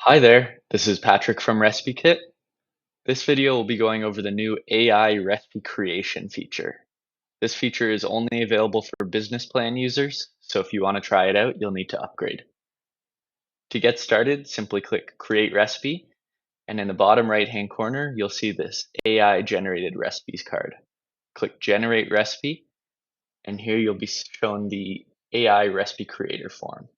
Hi there, this is Patrick from Recipe Kit. This video will be going over the new AI recipe creation feature. This feature is only available for business plan users, so if you want to try it out, you'll need to upgrade. To get started, simply click Create Recipe, and in the bottom right-hand corner, you'll see this AI generated recipes card. Click Generate Recipe, and here you'll be shown the AI recipe creator form.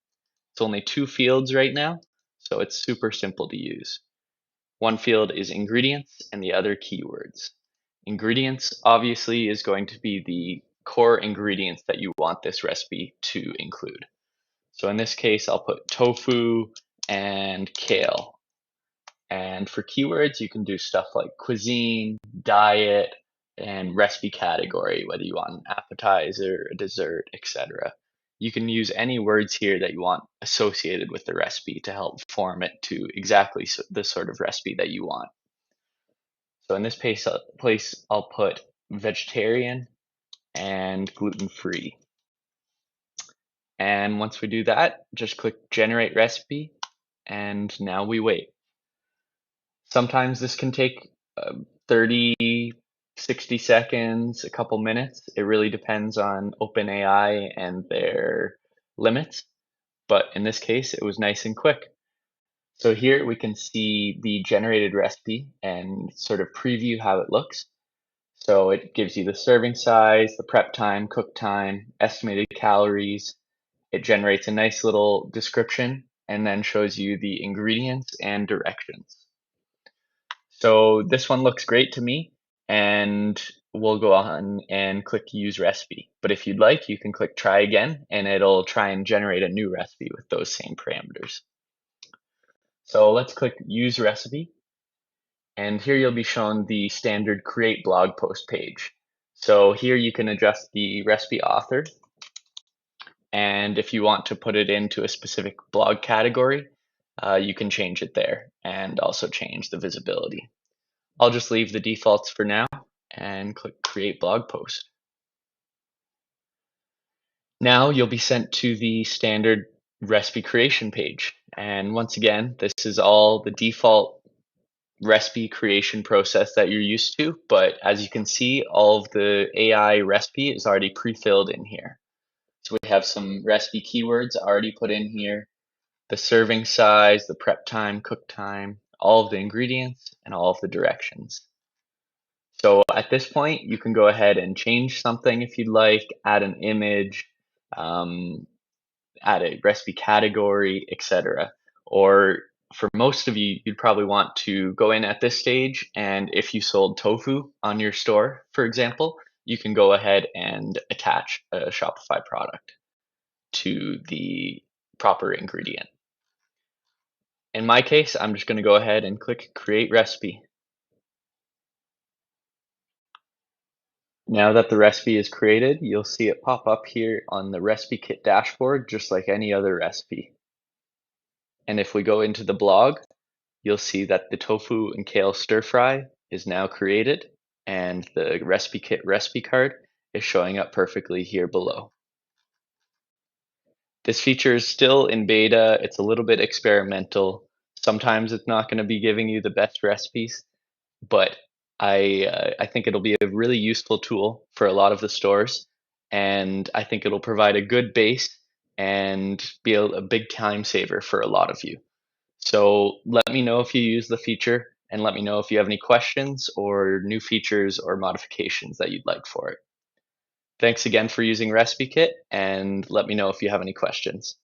It's only 2 fields right now, so it's super simple to use. One field is ingredients and the other keywords. Ingredients obviously is going to be the core ingredients that you want this recipe to include. So in this case, I'll put tofu and kale. And for keywords, you can do stuff like cuisine, diet, and recipe category, whether you want an appetizer, a dessert, etc. You can use any words here that you want associated with the recipe to help form it to exactly the sort of recipe that you want. So in this place I'll put vegetarian and gluten-free. And once we do that, just click generate recipe, and now we wait. Sometimes this can take 30, 60 seconds, a couple minutes. It really depends on OpenAI and their limits. But in this case, it was nice and quick. So here we can see the generated recipe and sort of preview how it looks. So it gives you the serving size, the prep time, cook time, estimated calories. It generates a nice little description and then shows you the ingredients and directions. So this one looks great to me, and we'll go on and click use recipe. But if you'd like, you can click try again and it'll try and generate a new recipe with those same parameters. So let's click use recipe. And here you'll be shown the standard create blog post page. So here you can adjust the recipe author. And if you want to put it into a specific blog category, you can change it there and also change the visibility. I'll just leave the defaults for now and click create blog post. Now you'll be sent to the standard recipe creation page. And once again, this is all the default recipe creation process that you're used to, but as you can see, all of the AI recipe is already pre-filled in here. So we have some recipe keywords already put in here, the serving size, the prep time, cook time, all of the ingredients, and all of the directions. So at this point, you can go ahead and change something if you'd like, add an image, um, add a recipe category, etc. Or for most of you, you'd probably want to go in at this stage, and if you sold tofu on your store, for example, you can go ahead and attach a Shopify product to the proper ingredient. In my case, I'm just going to go ahead and click create recipe. Now that the recipe is created, you'll see it pop up here on the recipe kit dashboard, just like any other recipe. And if we go into the blog, you'll see that the tofu and kale stir fry is now created, and the recipe kit recipe card is showing up perfectly here below. This feature is still in beta. It's a little bit experimental. Sometimes it's not going to be giving you the best recipes, but I think it'll be a really useful tool for a lot of the stores, and I think it'll provide a good base and be a big time saver for a lot of you. So let me know if you use the feature, and let me know if you have any questions or new features or modifications that you'd like for it. Thanks again for using Recipe Kit, and let me know if you have any questions.